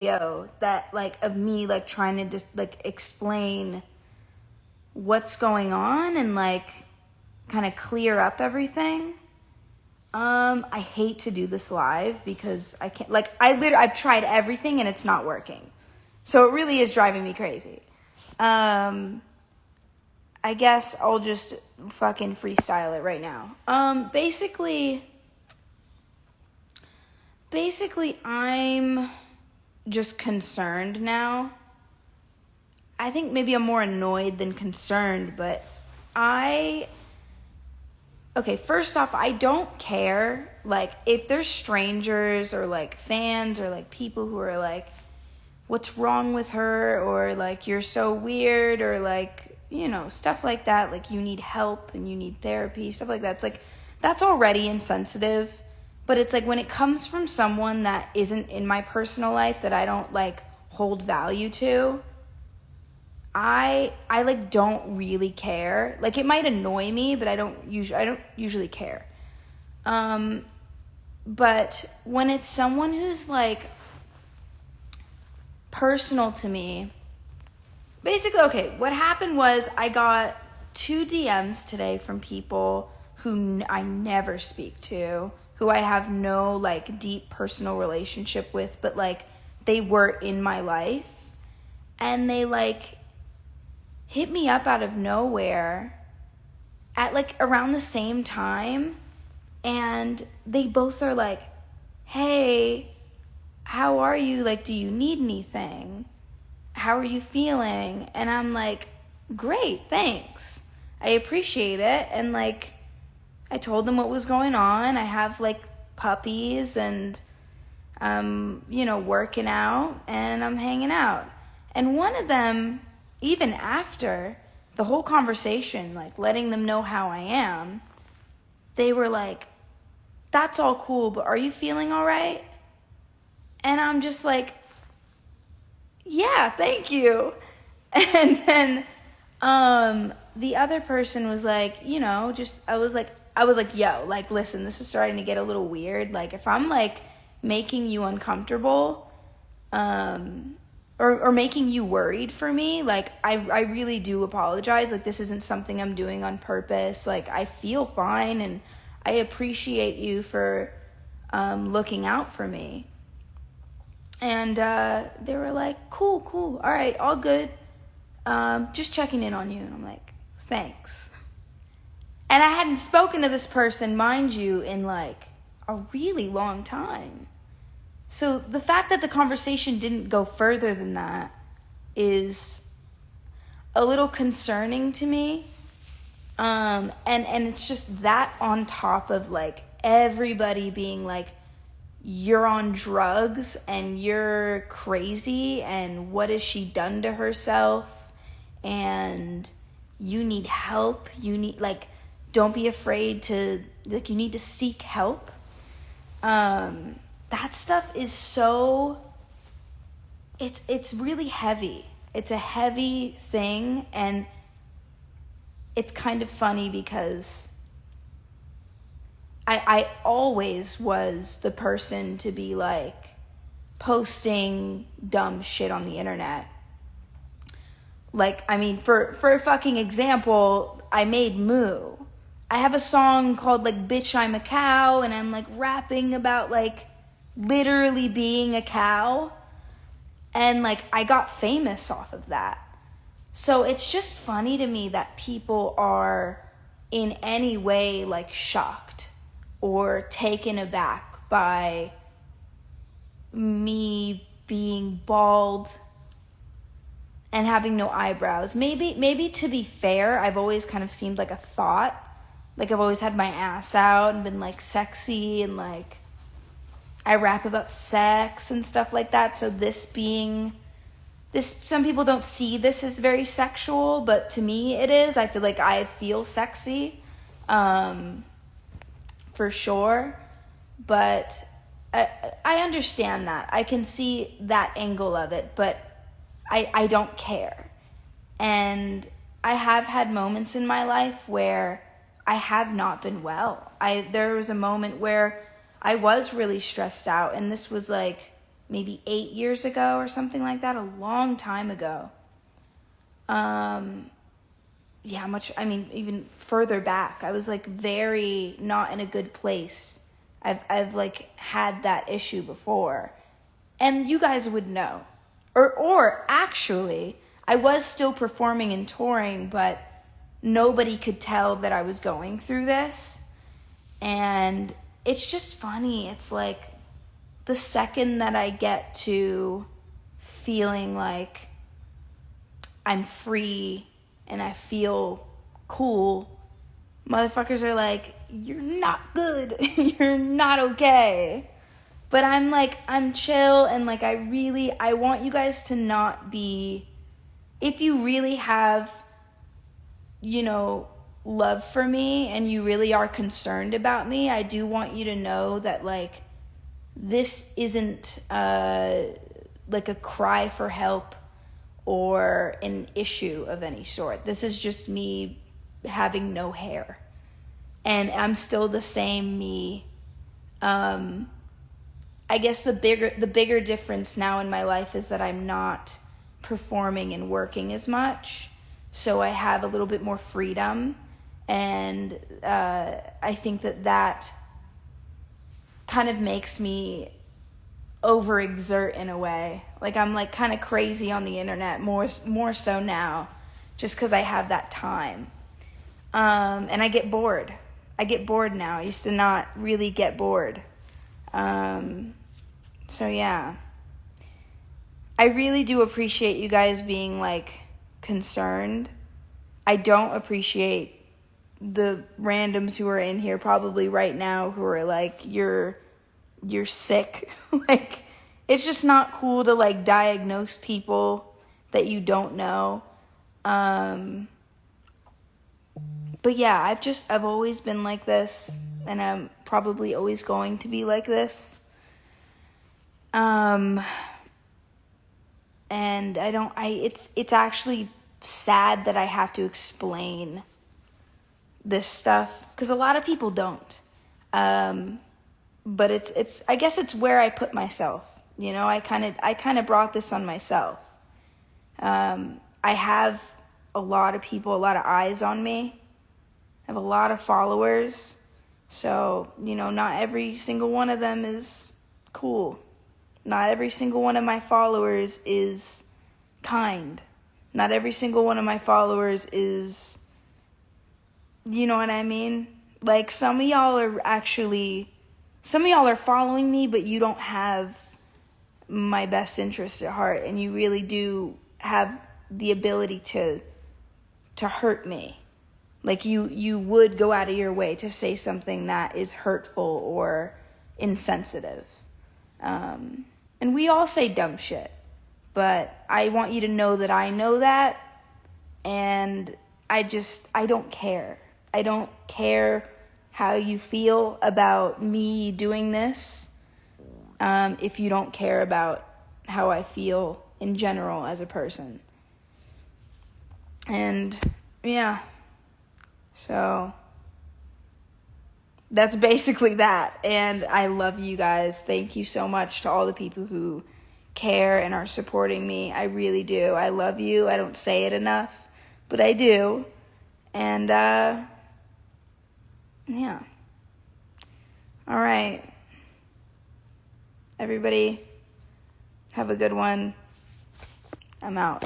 that like of me like trying to just like explain what's going on and like kind of clear up everything. I hate to do this live because I can't, like, I've tried everything and it's not working. So it really is driving me crazy. I guess I'll just fucking freestyle it right now. Basically, I'm just concerned now. I think maybe I'm more annoyed than concerned, but okay, first off, I don't care, like, if there's strangers or, like, fans or, like, people who are, like, what's wrong with her, or, like, you're so weird, or, like, you know, stuff like that, like, you need help and you need therapy, stuff like that. It's, like, that's already insensitive, but it's, like, when it comes from someone that isn't in my personal life that I don't, like, hold value to, I like don't really care. Like it might annoy me, but I don't usually care. But when it's someone who's like personal to me, basically, okay, what happened was I got 2 DMs today from people who I never speak to, who I have no like deep personal relationship with, but like they were in my life, and they like hit me up out of nowhere at like around the same time, and they both are like, hey, how are you? Like, do you need anything? How are you feeling? And I'm like, great, thanks. I appreciate it. And like, I told them what was going on. I have like puppies, and I'm, you know, working out, and I'm hanging out. And one of them, even after the whole conversation, like letting them know how I am, they were like, that's all cool, but are you feeling all right? And I'm just like, yeah, thank you. And then the other person was like, you know, just I was like, yo, like, listen, this is starting to get a little weird. Like, if I'm like making you uncomfortable, or making you worried for me, like, I really do apologize. Like, this isn't something I'm doing on purpose. Like, I feel fine, and I appreciate you for looking out for me. And they were like, cool, all right, all good. Just checking in on you. And I'm like, thanks. And I hadn't spoken to this person, mind you, in like a really long time. So the fact that the conversation didn't go further than that is a little concerning to me. And it's just that on top of like everybody being like, you're on drugs and you're crazy, and what has she done to herself, and you need help. You need, like, don't be afraid to, like, you need to seek help. That stuff is so, it's really heavy. It's a heavy thing, and it's kind of funny because I always was the person to be like posting dumb shit on the internet. Like, I mean, for a fucking example, I made Moo. I have a song called like Bitch I'm a Cow, and I'm like rapping about like literally being a cow, and like I got famous off of that. So it's just funny to me that people are in any way like shocked or taken aback by me being bald and having no eyebrows. Maybe to be fair, I've always kind of seemed like a thought. Like, I've always had my ass out and been like sexy, and like I rap about sex and stuff like that. So some people don't see this as very sexual, but to me it is. I feel like I feel sexy, for sure. But I understand that. I can see that angle of it, but I don't care. And I have had moments in my life where I have not been well. There was a moment where I was really stressed out, and this was like maybe 8 years ago or something like that, a long time ago. Even further back. I was like very not in a good place. I've like had that issue before. And you guys would know. Or actually, I was still performing and touring, but nobody could tell that I was going through this. And it's just funny. It's like the second that I get to feeling like I'm free and I feel cool, motherfuckers are like, you're not good. You're not okay. But I'm like, I'm chill, and like I want you guys to not be, if you really have, love for me and you really are concerned about me, I do want you to know that like this isn't like a cry for help or an issue of any sort. This is just me having no hair. And I'm still the same me. I guess the bigger difference now in my life is that I'm not performing and working as much. So I have a little bit more freedom. And I think that kind of makes me overexert in a way. Like I'm like kind of crazy on the internet more so now, just because I have that time. And I get bored. I get bored now. I used to not really get bored. So yeah, I really do appreciate you guys being like concerned. I don't appreciate the randoms who are in here probably right now who are like, you're sick. Like, it's just not cool to like diagnose people that you don't know. But yeah, I've always been like this, and I'm probably always going to be like this. And it's actually sad that I have to explain this stuff, because a lot of people don't. But it's I guess it's where I put myself. I kind of brought this on myself. I have a lot of people, a lot of eyes on me. I have a lot of followers. So, not every single one of them is cool. Not every single one of my followers is kind. Not every single one of my followers is, you know what I mean? Like, some of y'all are following me, but you don't have my best interest at heart, and you really do have the ability to hurt me. Like, you would go out of your way to say something that is hurtful or insensitive. And we all say dumb shit, but I want you to know that I know that, and I don't care. I don't care how you feel about me doing this, if you don't care about how I feel in general as a person. And yeah, so that's basically that. And I love you guys. Thank you so much to all the people who care and are supporting me. I really do. I love you. I don't say it enough, but I do. And yeah. All right. Everybody, have a good one. I'm out.